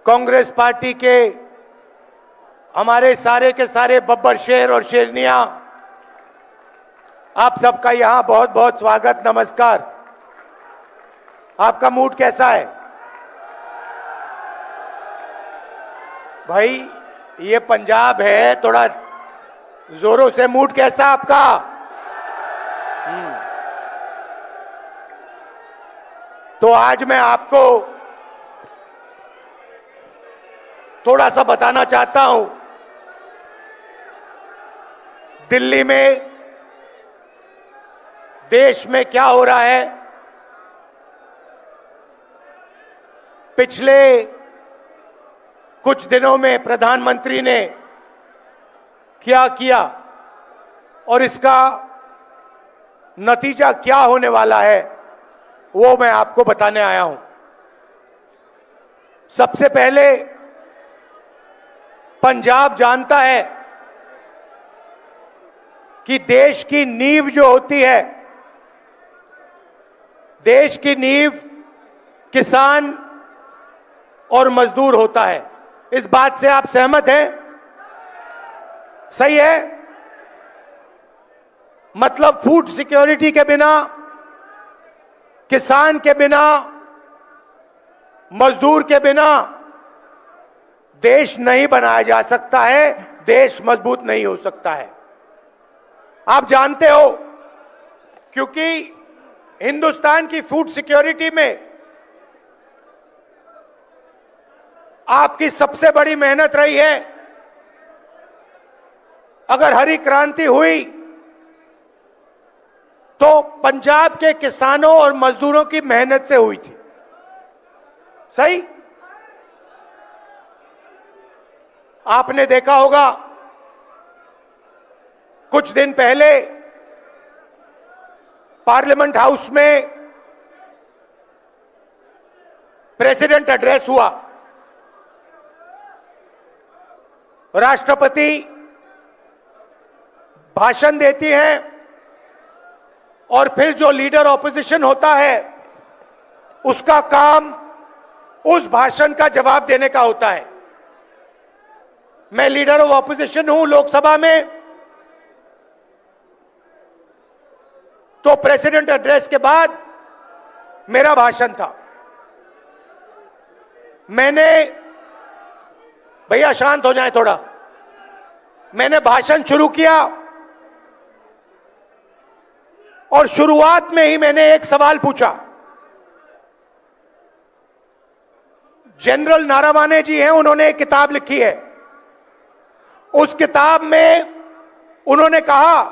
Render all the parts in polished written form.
Congress party के हमारे सारे के सारे बब्बर शेर और शेरनियां, आप सबका यहां बहुत बहुत स्वागत, नमस्कार। आपका मूड कैसा है भाई? ये पंजाब है, थोड़ा जोरों से मूड कैसा आपका? तो आज मैं आपको थोड़ा सा बताना चाहता हूं, दिल्ली में, देश में क्या हो रहा है। पिछले कुछ दिनों में प्रधानमंत्री ने क्या किया और इसका नतीजा क्या होने वाला है, वो मैं आपको बताने आया हूं। सबसे पहले पंजाब जानता है कि देश की नींव जो होती है, देश की नींव किसान और मजदूर होता है। इस बात से आप सहमत हैं? सही है? मतलब फूड सिक्योरिटी के बिना, किसान के बिना, मजदूर के बिना देश नहीं बनाया जा सकता है, देश मजबूत नहीं हो सकता है। आप जानते हो, क्योंकि हिंदुस्तान की फूड सिक्योरिटी में आपकी सबसे बड़ी मेहनत रही है। अगर हरी क्रांति हुई तो पंजाब के किसानों और मजदूरों की मेहनत से हुई थी। सही? आपने देखा होगा, कुछ दिन पहले पार्लियामेंट हाउस में प्रेसिडेंट एड्रेस हुआ। राष्ट्रपति भाषण देती हैं और फिर जो लीडर ऑपोजिशन होता है उसका काम उस भाषण का जवाब देने का होता है। मैं लीडर ऑफ ऑपोजिशन हूं लोकसभा में, तो प्रेसिडेंट एड्रेस के बाद मेरा भाषण था। मैंने, भैया शांत हो जाए थोड़ा, मैंने भाषण शुरू किया और शुरुआत में ही मैंने एक सवाल पूछा। जनरल नारावाने जी हैं, उन्होंने एक किताब लिखी है। उस किताब में उन्होंने कहा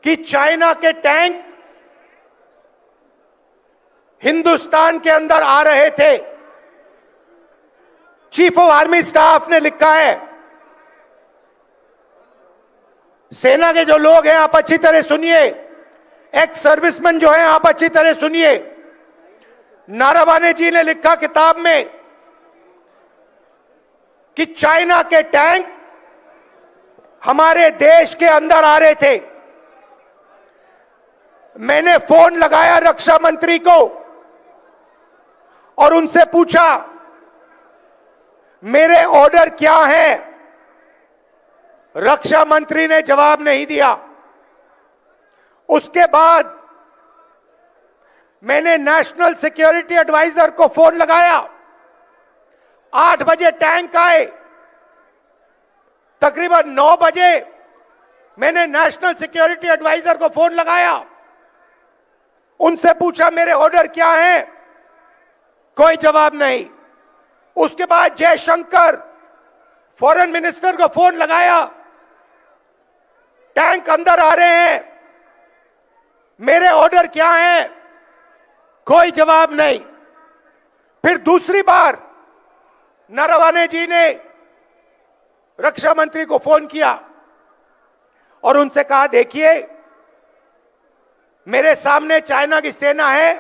कि चाइना के टैंक हिंदुस्तान के अंदर आ रहे थे। चीफ ऑफ आर्मी स्टाफ ने लिखा है। सेना के जो लोग हैं आप अच्छी तरह सुनिए, एक्स सर्विसमैन जो हैं आप अच्छी तरह सुनिए। नारावाने जी ने लिखा किताब में कि चाइना के टैंक हमारे देश के अंदर आ रहे थे। मैंने फोन लगाया रक्षा मंत्री को और उनसे पूछा मेरे ऑर्डर क्या है। रक्षा मंत्री ने जवाब नहीं दिया। उसके बाद मैंने नेशनल सिक्योरिटी एडवाइजर को फोन लगाया। 8 बजे टैंक आए। तकरीबन 9 बजे मैंने नेशनल सिक्योरिटी एडवाइजर को फोन लगाया, उनसे पूछा मेरे ऑर्डर क्या हैं। कोई जवाब नहीं। उसके बाद जयशंकर फॉरेन मिनिस्टर को फोन लगाया, टैंक अंदर आ रहे हैं, मेरे ऑर्डर क्या हैं। कोई जवाब नहीं। फिर दूसरी बार नारावाने जी ने रक्षा मंत्री को फोन किया और उनसे कहा देखिए मेरे सामने चाइना की सेना है,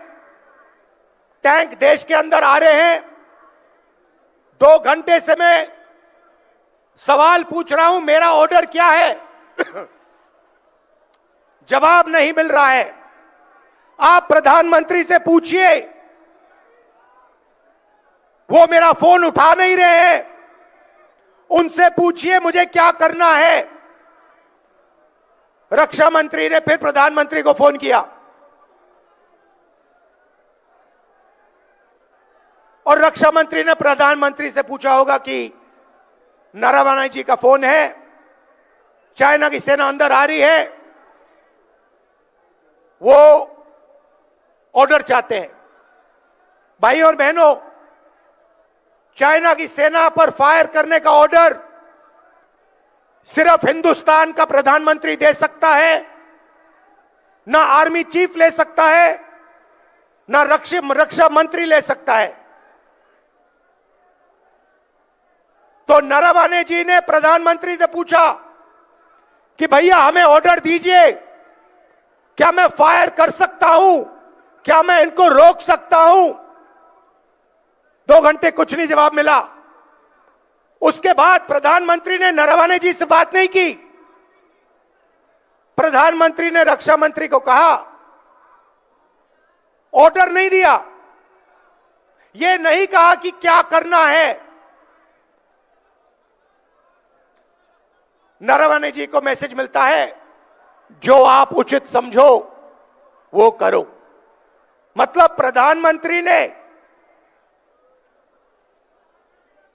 टैंक देश के अंदर आ रहे हैं, 2 घंटे से मैं सवाल पूछ रहा हूं मेरा ऑर्डर क्या है। जवाब नहीं मिल रहा है। आप प्रधानमंत्री से पूछिए वो मेरा फोन उठा नहीं रहे हैं। उनसे पूछिए मुझे क्या करना है। रक्षा मंत्री ने फिर प्रधानमंत्री को फोन किया और रक्षा मंत्री ने प्रधानमंत्री से पूछा होगा कि नरवणे जी का फोन है, चाइना की सेना अंदर आ रही है, वो ऑर्डर चाहते हैं। भाई और बहनों, चाइना की सेना पर फायर करने का ऑर्डर सिर्फ हिंदुस्तान का प्रधानमंत्री दे सकता है, ना आर्मी चीफ ले सकता है, ना रक्षा मंत्री ले सकता है। तो नरवणे जी ने प्रधानमंत्री से पूछा कि भैया हमें ऑर्डर दीजिए, क्या मैं फायर कर सकता हूं, क्या मैं इनको रोक सकता हूं। 2 घंटे कुछ नहीं जवाब मिला। उसके बाद प्रधानमंत्री ने नरवणे जी से बात नहीं की। प्रधानमंत्री ने रक्षा मंत्री को कहा, ऑर्डर नहीं दिया, यह नहीं कहा कि क्या करना है। नरवणे जी को मैसेज मिलता है, जो आप उचित समझो वो करो। मतलब प्रधानमंत्री ने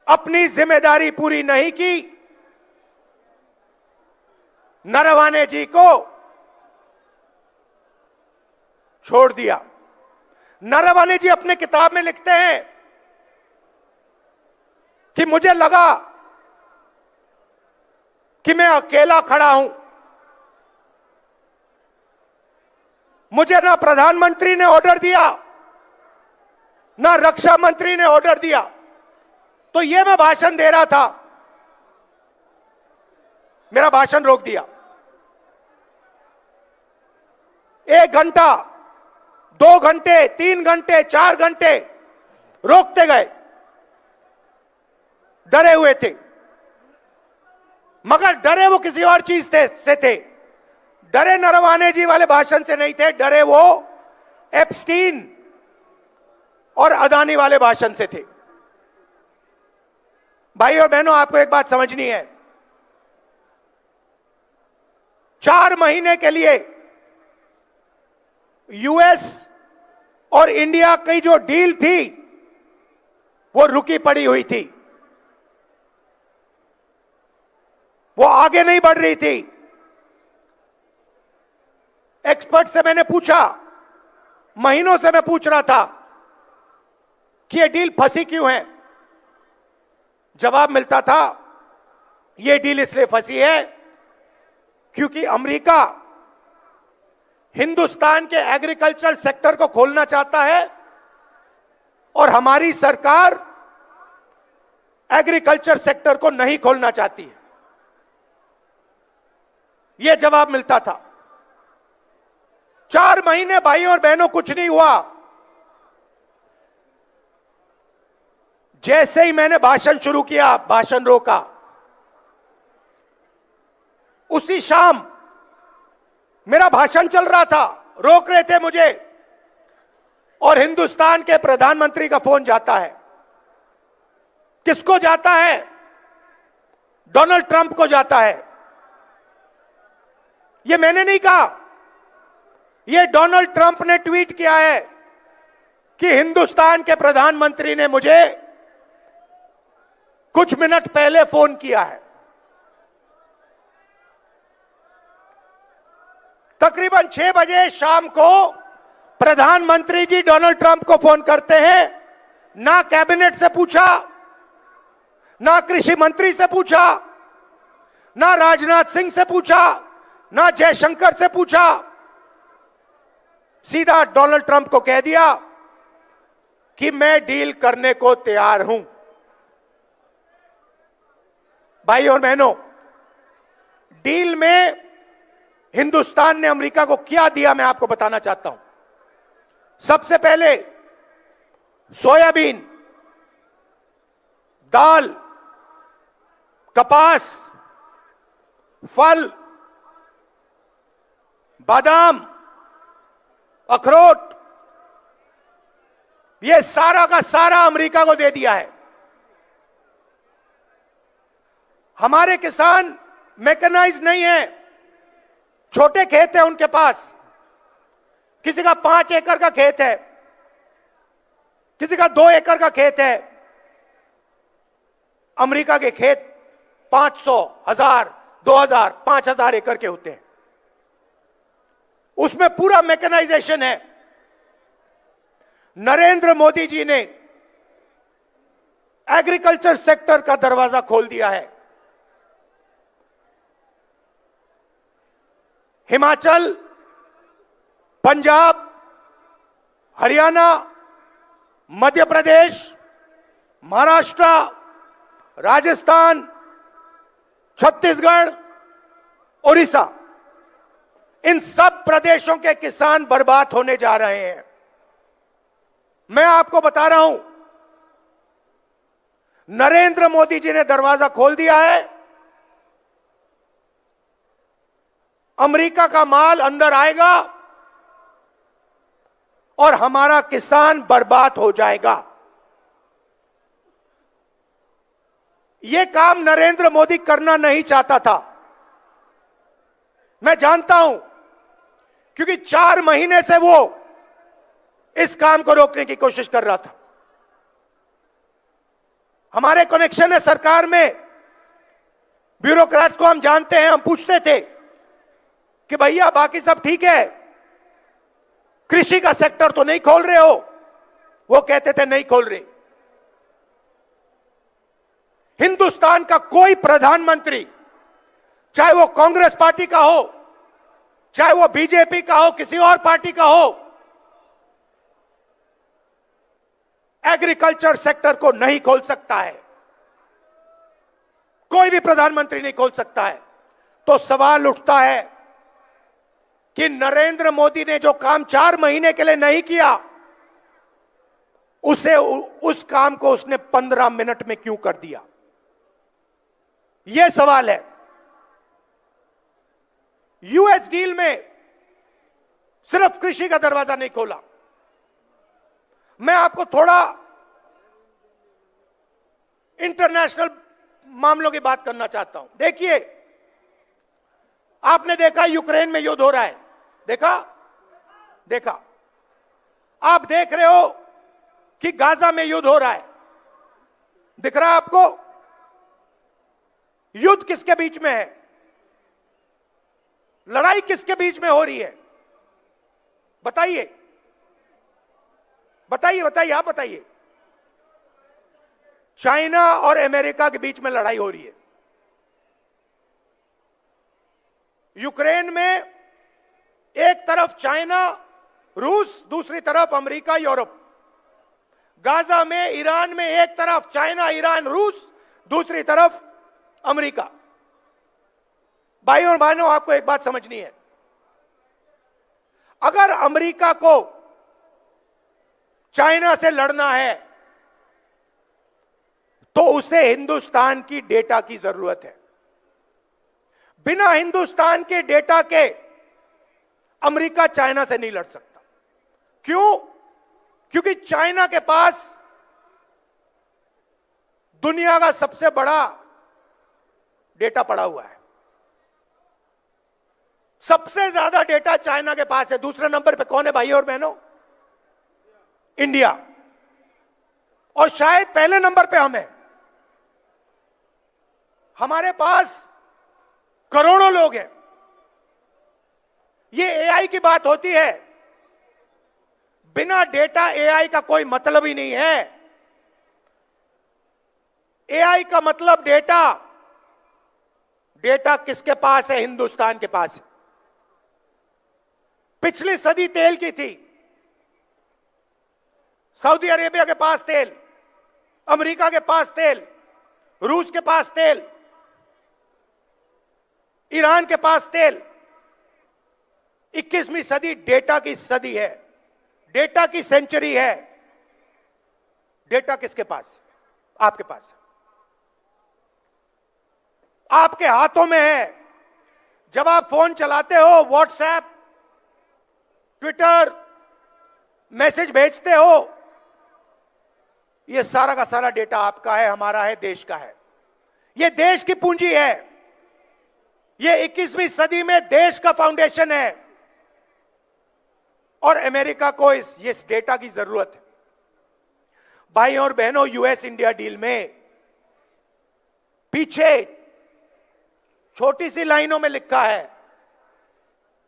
अपनी जिम्मेदारी पूरी नहीं की, नरवणे जी को छोड़ दिया। नरवणे जी अपने किताब में लिखते हैं कि मुझे लगा कि मैं अकेला खड़ा हूं, मुझे ना प्रधानमंत्री ने ऑर्डर दिया, ना रक्षा मंत्री ने ऑर्डर दिया, तो यह मैं भाषण दे रहा था, मेरा भाषण रोक दिया। 1 घंटा, 2 घंटे, 3 घंटे, 4 घंटे रोकते गए, डरे हुए थे। मगर डरे वो किसी और चीज से थे। डरे नरवणे जी वाले भाषण से नहीं थे, डरे वो एप्स्टीन और अदानी वाले भाषण से थे। भाई और बहनों, आपको एक बात समझनी है, 4 महीने के लिए यूएस और इंडिया की जो डील थी वो रुकी पड़ी हुई थी, वो आगे नहीं बढ़ रही थी। एक्सपर्ट से मैंने पूछा, महीनों से मैं पूछ रहा था कि ये डील फंसी क्यों है। जवाब मिलता था, ये डील इसलिए फंसी है क्योंकि अमेरिका हिंदुस्तान के एग्रीकल्चरल सेक्टर को खोलना चाहता है और हमारी सरकार एग्रीकल्चर सेक्टर को नहीं खोलना चाहती है। यह जवाब मिलता था। 4 महीने भाई और बहनों कुछ नहीं हुआ। जैसे ही मैंने भाषण शुरू किया, भाषण रोका, उसी शाम मेरा भाषण चल रहा था, रोक रहे थे मुझे, और हिंदुस्तान के प्रधानमंत्री का फोन जाता है। किसको जाता है? डोनाल्ड ट्रंप को जाता है। यह मैंने नहीं कहा, यह डोनाल्ड ट्रंप ने ट्वीट किया है कि हिंदुस्तान के प्रधानमंत्री ने मुझे कुछ मिनट पहले फोन किया है। तकरीबन 6 बजे शाम को प्रधानमंत्री जी डोनाल्ड ट्रंप को फोन करते हैं। ना कैबिनेट से पूछा, ना कृषि मंत्री से पूछा, ना राजनाथ सिंह से पूछा, ना जयशंकर से पूछा, सीधा डोनाल्ड ट्रंप को कह दिया कि मैं डील करने को तैयार हूं। भाई और बहनों, डील में हिंदुस्तान ने अमेरिका को क्या दिया मैं आपको बताना चाहता हूं। सबसे पहले सोयाबीन, दाल, कपास, फल, बादाम, अखरोट, यह सारा का सारा अमेरिका को दे दिया है। हमारे किसान मैकेनाइज नहीं है, छोटे खेत है उनके पास। किसी का 5 एकड़ का खेत है, किसी का 2 एकड़ का खेत है। अमेरिका के खेत 500, 1000, 2000, 5000 एकड़ के होते हैं। उसमें पूरा मैकेनाइजेशन है। नरेंद्र मोदी जी ने एग्रीकल्चर सेक्टर का दरवाजा खोल दिया है। हिमाचल, पंजाब, हरियाणा, मध्य प्रदेश, महाराष्ट्र, राजस्थान, छत्तीसगढ़, उड़ीसा, इन सब प्रदेशों के किसान बर्बाद होने जा रहे हैं। मैं आपको बता रहा हूं, नरेंद्र मोदी जी ने दरवाजा खोल दिया है। अमेरिका का माल अंदर आएगा और हमारा किसान बर्बाद हो जाएगा। यह काम नरेंद्र मोदी करना नहीं चाहता था, मैं जानता हूं, क्योंकि 4 महीने से वो इस काम को रोकने की कोशिश कर रहा था। हमारे कनेक्शन है सरकार में, ब्यूरोक्रेट्स को हम जानते हैं। हम पूछते थे कि भैया बाकी सब ठीक है, कृषि का सेक्टर तो नहीं खोल रहे हो? वो कहते थे नहीं खोल रहे। हिंदुस्तान का कोई प्रधानमंत्री, चाहे वो कांग्रेस पार्टी का हो, चाहे वो बीजेपी का हो, किसी और पार्टी का हो, एग्रीकल्चर सेक्टर को नहीं खोल सकता है। कोई भी प्रधानमंत्री नहीं खोल सकता है। तो सवाल उठता है कि नरेंद्र मोदी ने जो काम 4 महीने के लिए नहीं किया, उस काम को उसने 15 मिनट में क्यों कर दिया? यह सवाल है। यूएस डील में सिर्फ कृषि का दरवाजा नहीं खोला। मैं आपको थोड़ा इंटरनेशनल मामलों की बात करना चाहता हूं। देखिए, आपने देखा यूक्रेन में युद्ध हो रहा है, देखा। आप देख रहे हो कि गाजा में युद्ध हो रहा है, दिख रहा है आपको? युद्ध किसके बीच में है? लड़ाई किसके बीच में हो रही है? बताइए, आप बताइए। चाइना और अमेरिका के बीच में लड़ाई हो रही है। यूक्रेन में एक तरफ चाइना, रूस, दूसरी तरफ अमेरिका, यूरोप। गाजा में, ईरान में एक तरफ चाइना, ईरान, रूस, दूसरी तरफ अमेरिका। भाइयों और बहनों, आपको एक बात समझनी है। अगर अमेरिका को चाइना से लड़ना है तो उसे हिंदुस्तान की डेटा की जरूरत है। बिना हिंदुस्तान के डेटा के अमेरिका चाइना से नहीं लड़ सकता। क्यों? क्योंकि चाइना के पास दुनिया का सबसे बड़ा डेटा पड़ा हुआ है। सबसे ज्यादा डेटा चाइना के पास है। दूसरे नंबर पे कौन है भाइयों और बहनों? इंडिया। और शायद पहले नंबर पे हम हैं। हमारे पास करोड़ों लोग हैं। ये एआई की बात होती है, बिना डेटा एआई का कोई मतलब ही नहीं है। एआई का मतलब डेटा। डेटा किसके पास है? हिंदुस्तान के पास है। पिछली सदी तेल की थी। सऊदी अरेबिया के पास तेल, अमेरिका के पास तेल, रूस के पास तेल, ईरान के पास तेल। 21वीं सदी डेटा की सदी है, डेटा की सेंचुरी है। डेटा किसके पास? आपके पास, आपके हाथों में है। जब आप फोन चलाते हो, व्हाट्सएप, ट्विटर, मैसेज भेजते हो, यह सारा का सारा डेटा आपका है, हमारा है, देश का है। ये देश की पूंजी है, ये 21वीं सदी में देश का फाउंडेशन है और अमेरिका को इस डेटा की जरूरत है। भाई और बहनों, यूएस इंडिया डील में पीछे छोटी सी लाइनों में लिखा है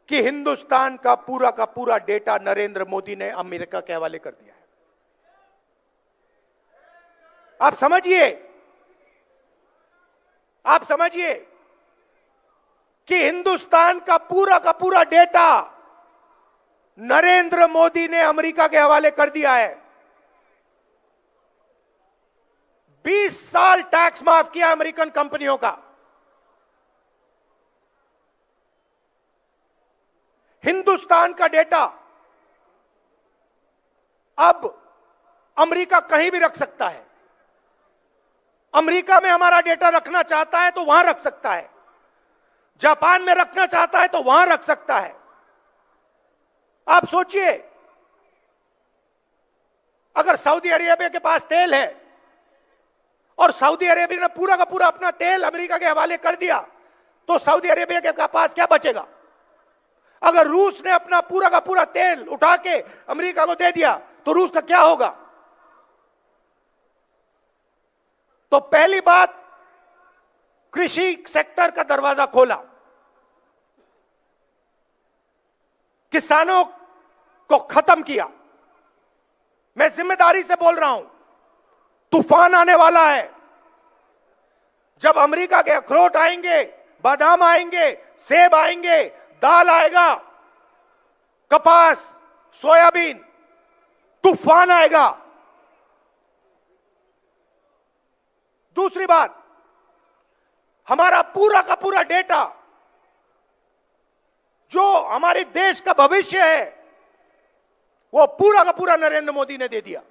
कि हिंदुस्तान का पूरा डेटा नरेंद्र मोदी ने अमेरिका के हवाले कर दिया है। आप समझिए कि हिंदुस्तान का पूरा डेटा नरेंद्र मोदी ने अमेरिका के हवाले कर दिया है। 20 साल टैक्स माफ किया अमेरिकन कंपनियों का। हिंदुस्तान का डेटा अब अमेरिका कहीं भी रख सकता है। अमेरिका में हमारा डेटा रखना चाहता है तो वहां रख सकता है, जापान में रखना चाहता है तो वहां रख सकता है। आप सोचिए, अगर सऊदी अरेबिया के पास तेल है और सऊदी अरेबिया ने पूरा का पूरा अपना तेल अमेरिका के हवाले कर दिया तो सऊदी अरेबिया के पास क्या बचेगा? अगर रूस ने अपना पूरा का पूरा तेल उठा के अमेरिका को दे दिया तो रूस का क्या होगा? तो पहली बात, कृषि सेक्टर का दरवाजा खोला, किसानों को खत्म किया। मैं जिम्मेदारी से बोल रहा हूं, तूफान आने वाला है। जब अमेरिका के अखरोट आएंगे, बादाम आएंगे, सेब आएंगे, दाल आएगा, कपास, सोयाबीन, तूफान आएगा। दूसरी बात, हमारा पूरा का पूरा डेटा जो हमारे देश का भविष्य है वो पूरा का पूरा नरेंद्र मोदी ने दे दिया।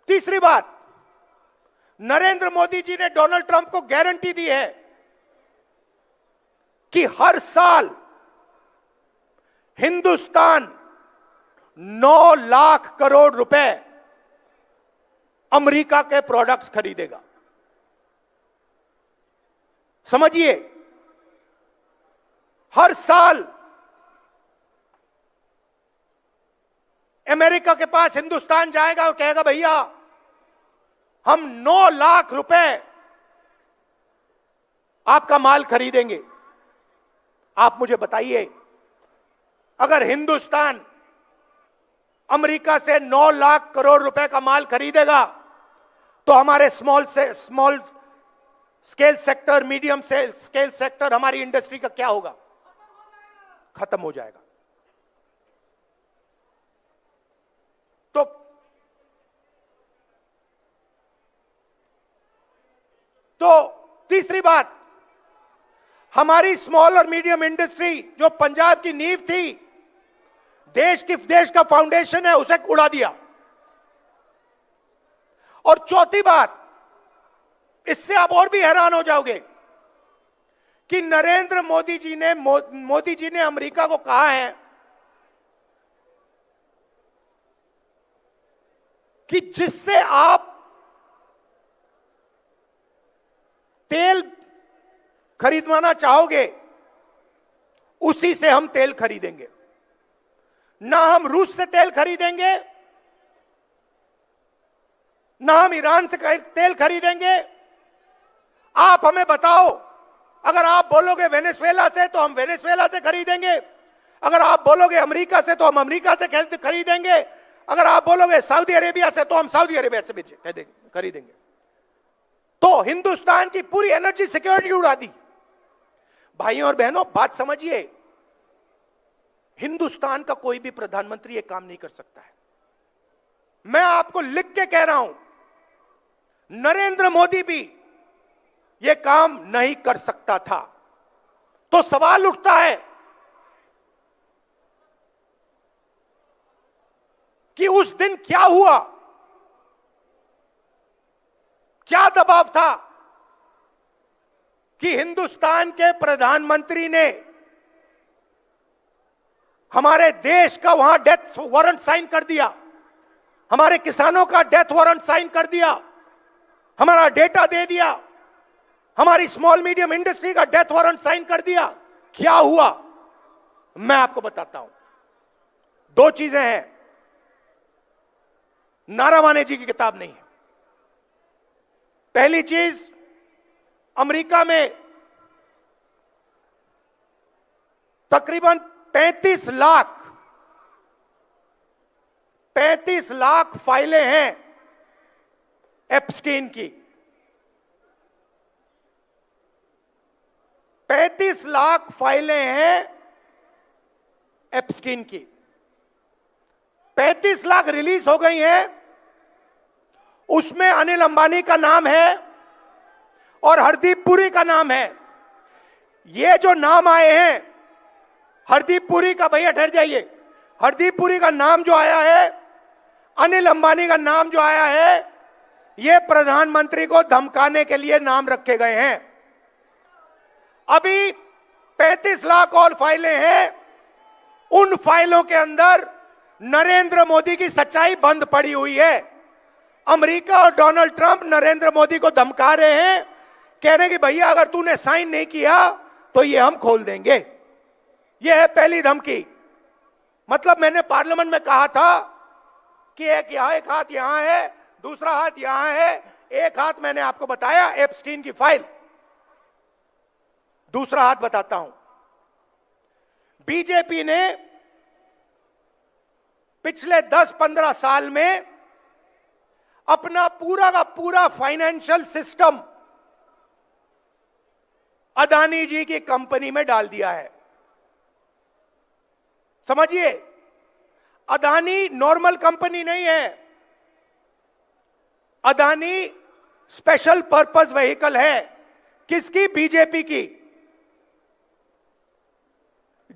तीसरी बात, नरेंद्र मोदी जी ने डोनाल्ड ट्रंप को गारंटी दी है कि हर साल हिंदुस्तान 9 लाख करोड़ रुपए अमेरिका के प्रोडक्ट्स खरीदेगा। समझिए, हर साल अमेरिका के पास हिंदुस्तान जाएगा और कहेगा भैया हम 9 लाख रुपए आपका माल खरीदेंगे। आप मुझे बताइए, अगर हिंदुस्तान अमेरिका से 9 लाख करोड़ रुपए का माल खरीदेगा तो हमारे small scale sector, medium scale sector, हमारी इंडस्ट्री का क्या होगा? खत्म हो जाएगा। तो तीसरी बात, हमारी स्मॉल और मीडियम इंडस्ट्री जो पंजाब की नींव थी, देश का फाउंडेशन है, उसे उड़ा दिया। और चौथी बात, इससे आप और भी हैरान हो जाओगे कि नरेंद्र मोदी जी ने अमेरिका को कहा है कि जिससे आप तेल खरीदवाना चाहोगे उसी से हम तेल खरीदेंगे। ना हम रूस से तेल खरीदेंगे, ना हम ईरान से तेल खरीदेंगे। आप हमें बताओ, अगर आप बोलोगे वेनेजुएला से तो हम वेनेजुएला से खरीदेंगे, अगर आप बोलोगे अमेरिका से तो हम अमेरिका से खरीदेंगे, अगर आप बोलोगे सऊदी अरेबिया से तो हम सऊदी अरेबिया से भी खरीदेंगे। तो हिंदुस्तान की पूरी एनर्जी सिक्योरिटी उड़ा दी। भाइयों और बहनों, बात समझिए, हिंदुस्तान का कोई भी प्रधानमंत्री यह काम नहीं कर सकता है। मैं आपको लिख के कह रहा हूं, नरेंद्र मोदी भी यह काम नहीं कर सकता था। तो सवाल उठता है कि उस दिन क्या हुआ, क्या दबाव था कि हिंदुस्तान के प्रधानमंत्री ने हमारे देश का वहां डेथ वारंट साइन कर दिया, हमारे किसानों का डेथ वारंट साइन कर दिया, हमारा डेटा दे दिया, हमारी स्मॉल मीडियम इंडस्ट्री का डेथ वारंट साइन कर दिया। क्या हुआ मैं आपको बताता हूं। दो चीजें हैं, नारावाने जी की किताब नहीं है। पहली चीज, अमेरिका में तकरीबन 35 लाख फाइलें हैं एप्स्टीन की। 35 लाख फाइलें हैं एप्स्टीन की। 35 लाख रिलीज हो गई हैं। उसमें अनिल अंबानी का नाम है और हरदीप पुरी का नाम है। ये जो नाम आए हैं, हरदीप पुरी का, भैया ठहर जाइए, हरदीप पुरी का नाम जो आया है, अनिल अंबानी का नाम जो आया है, ये प्रधानमंत्री को धमकाने के लिए नाम रखे गए हैं। अभी 35 लाख और फाइलें हैं। उन फाइलों के अंदर नरेंद्र मोदी की सच्चाई बंद पड़ी हुई है। अमेरिका और डोनाल्ड ट्रंप नरेंद्र मोदी को धमका रहे हैं, कह रहे हैं कि भैया अगर तूने साइन नहीं किया तो ये हम खोल देंगे। ये है पहली धमकी। मतलब मैंने पार्लियामेंट में कहा था कि एक हाथ यहां है, दूसरा हाथ यहां है। एक हाथ मैंने आपको बताया एप्स्टीन की फाइल, दूसरा हाथ बताता हूं। बीजेपी ने पिछले 10-15 साल में अपना पूरा का पूरा फाइनेंशियल सिस्टम अदानी जी की कंपनी में डाल दिया है। समझिए, अदानी नॉर्मल कंपनी नहीं है। अदानी स्पेशल पर्पस व्हीकल है। किसकी? बीजेपी की।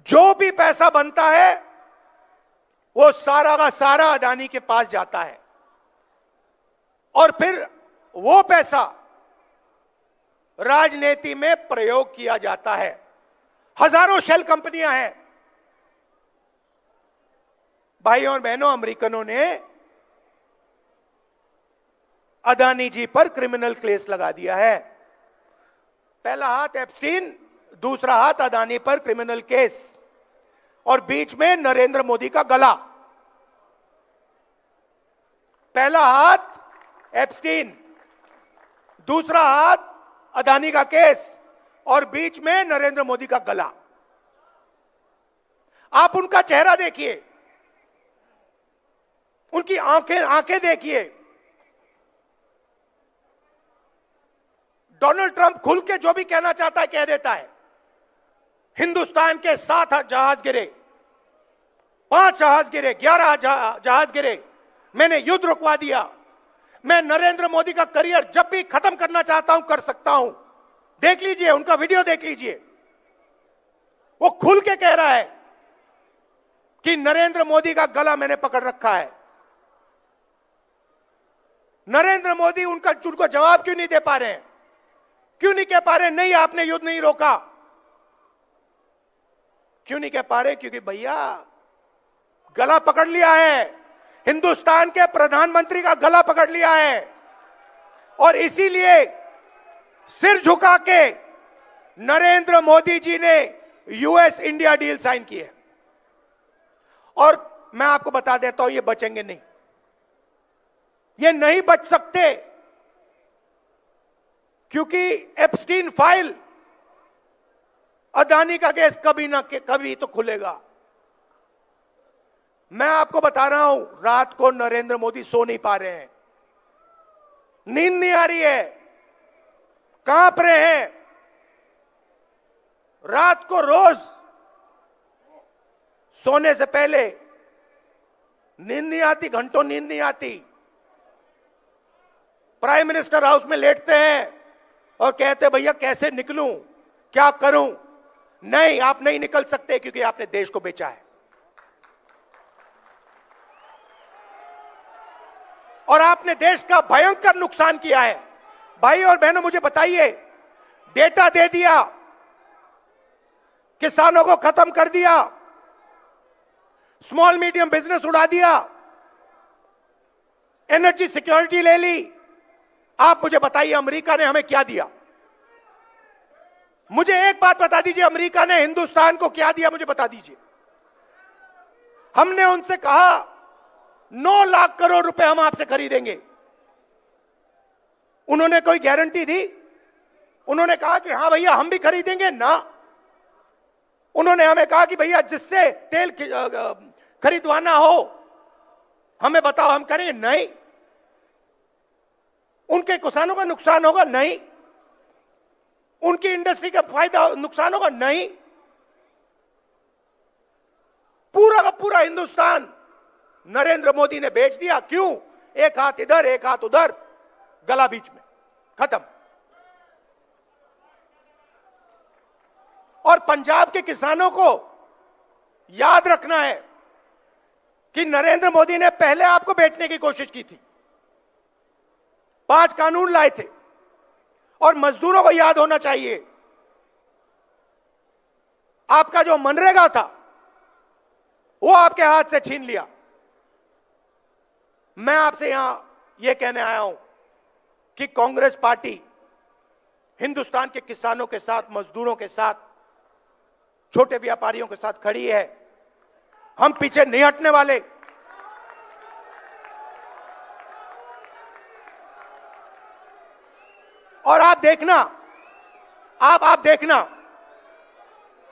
जो भी पैसा बनता है वो सारा का सारा अदानी के पास जाता है और फिर वो पैसा राजनीति में प्रयोग किया जाता है। हजारों शेल कंपनियां हैं। भाइयों और बहनों, अमेरिकनों ने अदानी जी पर क्रिमिनल केस लगा दिया है। पहला हाथ एप्स्टीन, दूसरा हाथ अदानी पर क्रिमिनल केस, और बीच में नरेंद्र मोदी का गला। पहला हाथ एप्स्टीन, दूसरा हाथ अदानी का केस, और बीच में नरेंद्र मोदी का गला। आप उनका चेहरा देखिए, उनकी आंखें देखिए। डोनाल्ड ट्रंप खुल के जो भी कहना चाहता है कह देता है। हिंदुस्तान के 7 जहाज गिरे, 5 जहाज गिरे, 11 जहाज गिरे, मैंने युद्ध रुकवा दिया। मैं नरेंद्र मोदी का करियर जब भी खत्म करना चाहता हूं कर सकता हूं। देख लीजिए, उनका वीडियो देख लीजिए। वो खुल के कह रहा है कि नरेंद्र मोदी का गला मैंने पकड़ रखा है। नरेंद्र मोदी उनको जवाब क्यों नहीं दे पा रहे हैं? क्यों नहीं कह पा रहे नहीं आपने युद्ध नहीं रोका? क्यों नहीं कह पा रहे? क्योंकि भैया गला पकड़ लिया है, हिंदुस्तान के प्रधानमंत्री का गला पकड़ लिया है। और इसीलिए सिर झुका के नरेंद्र मोदी जी ने यूएस इंडिया डील साइन की है। और मैं आपको बता देता हूं, ये बचेंगे नहीं, ये नहीं बच सकते, क्योंकि एप्स्टीन फाइल, अदानी का केस कभी ना कभी तो खुलेगा। मैं आपको बता रहा हूं, रात को नरेंद्र मोदी सो नहीं पा रहे हैं, नींद नहीं आ रही है, कांप रहे हैं। रात को रोज सोने से पहले नींद नहीं आती, घंटों नींद नहीं आती। प्राइम मिनिस्टर हाउस में लेटते हैं और कहते भैया कैसे निकलूं, क्या करूं? नहीं, आप नहीं निकल सकते, क्योंकि आपने देश को बेचा है। और आपने देश का भयंकर नुकसान किया है। भाई और बहनों, मुझे बताइए, डेटा दे दिया, किसानों को खत्म कर दिया, स्मॉल मीडियम बिजनेस उड़ा दिया, एनर्जी सिक्योरिटी ले ली। आप मुझे बताइए, अमेरिका ने हमें क्या दिया? मुझे एक बात बता दीजिए, अमेरिका ने हिंदुस्तान को क्या दिया, मुझे बता दीजिए। हमने उनसे कहा 9 लाख करोड़ रुपए हम आपसे खरीदेंगे, उन्होंने कोई गारंटी दी? उन्होंने कहा कि हां भैया हम भी खरीदेंगे ना। उन्होंने हमें कहा कि भैया जिससे तेल खरीदवाना हो हमें बताओ, हम करेंगे? नहीं। उनके किसानों का नुकसान होगा? नहीं। उनकी इंडस्ट्री का फायदा नुकसान होगा? नहीं। पूरा का पूरा हिंदुस्तान नरेंद्र मोदी ने बेच दिया। क्यों? एक हाथ इधर एक हाथ उधर, गला बीच में, खत्म। और पंजाब के किसानों को याद रखना है कि नरेंद्र मोदी ने पहले आपको बेचने की कोशिश की थी, 5 कानून लाए थे। और मजदूरों को याद होना चाहिए, आपका जो मनरेगा था वो आपके हाथ से छीन लिया। मैं आपसे यहां यह कहने आया हूं कि कांग्रेस पार्टी हिंदुस्तान के किसानों के साथ, मजदूरों के साथ, छोटे व्यापारियों के साथ खड़ी है। हम पीछे नहीं हटने वाले। और आप देखना, आप देखना,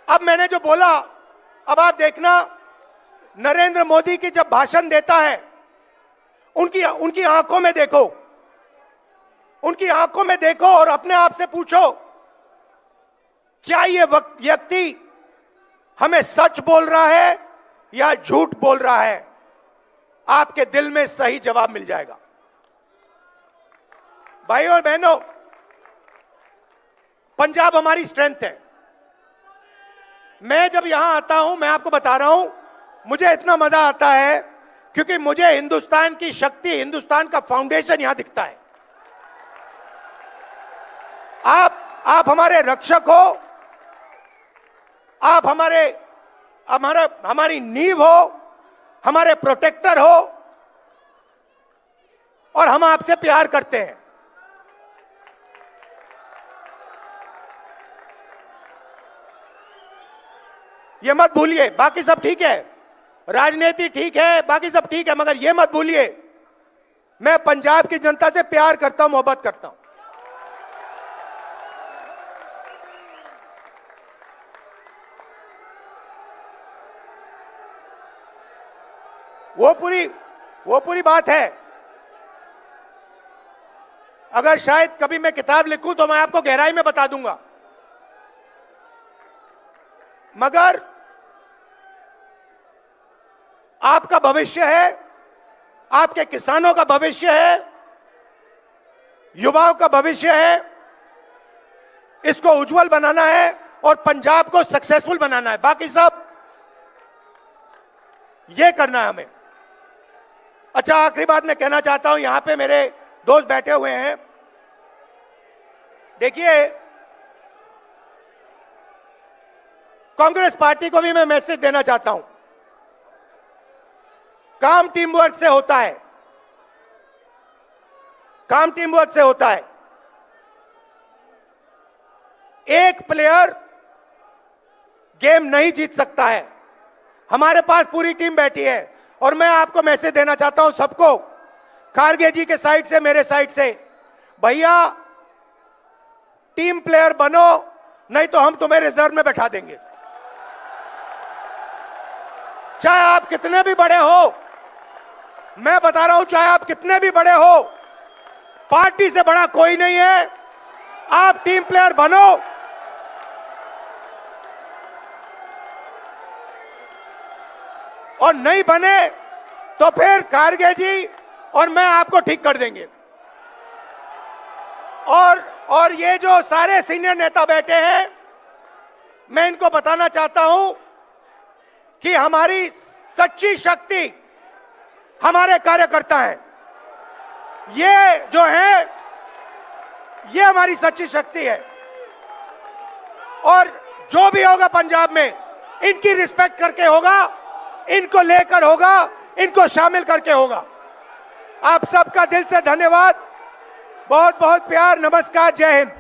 अब मैंने जो बोला, अब आप देखना, नरेंद्र मोदी की जब भाषण देता है, उनकी आंखों में देखो, उनकी आंखों में देखो और अपने आप से पूछो, क्या ये व्यक्ति हमें सच बोल रहा है या झूठ बोल रहा है? आपके दिल में सही जवाब मिल जाएगा। भाइयों और बहनों, पंजाब हमारी स्ट्रेंथ है। मैं जब यहां आता हूं, मैं आपको बता रहा हूं, मुझे इतना मजा आता है क्योंकि मुझे हिंदुस्तान की शक्ति, हिंदुस्तान का फाउंडेशन यहां दिखता है। आप हमारे रक्षक हो, आप हमारी नींव हो, हमारे प्रोटेक्टर हो, और हम आपसे प्यार करते हैं। ये मत भूलिए। बाकी सब ठीक है, राजनीति ठीक है, बाकी सब ठीक है, मगर ये मत भूलिए, मैं पंजाब की जनता से प्यार करता हूं, मोहब्बत करता हूं। वो पूरी बात है। अगर शायद कभी मैं किताब लिखूं तो मैं आपको गहराई में बता दूंगा, मगर आपका भविष्य है, आपके किसानों का भविष्य है, युवाओं का भविष्य है, इसको उज्जवल बनाना है और पंजाब को सक्सेसफुल बनाना है। बाकी सब ये करना है हमें। अच्छा, आखिरी बात मैं कहना चाहता हूं, यहां पे मेरे दोस्त बैठे हुए हैं। देखिए, कांग्रेस पार्टी को भी मैं मैसेज देना चाहता हूं, काम टीम वर्क से होता है, काम टीम वर्क से होता है। एक प्लेयर गेम नहीं जीत सकता है। हमारे पास पूरी टीम बैठी है और मैं आपको मैसेज देना चाहता हूं सबको, खारगे जी के साइड से, मेरे साइड से, भैया टीम प्लेयर बनो, नहीं तो हम तुम्हें रिजर्व में बैठा देंगे। चाहे आप कितने भी बड़े हो, मैं बता रहा हूं, चाहे आप कितने भी बड़े हो, पार्टी से बड़ा कोई नहीं है। आप टीम प्लेयर बनो, और नहीं बने तो फिर खारगे जी और मैं आपको ठीक कर देंगे। और ये जो सारे सीनियर नेता बैठे हैं, मैं इनको बताना चाहता हूं कि हमारी सच्ची शक्ति हमारे कार्यकर्ता हैं। ये जो है, ये हमारी सच्ची शक्ति है। और जो भी होगा पंजाब में, इनकी रिस्पेक्ट करके होगा, इनको लेकर होगा, इनको शामिल करके होगा। आप सबका दिल से धन्यवाद, बहुत बहुत प्यार, नमस्कार, जय हिंद।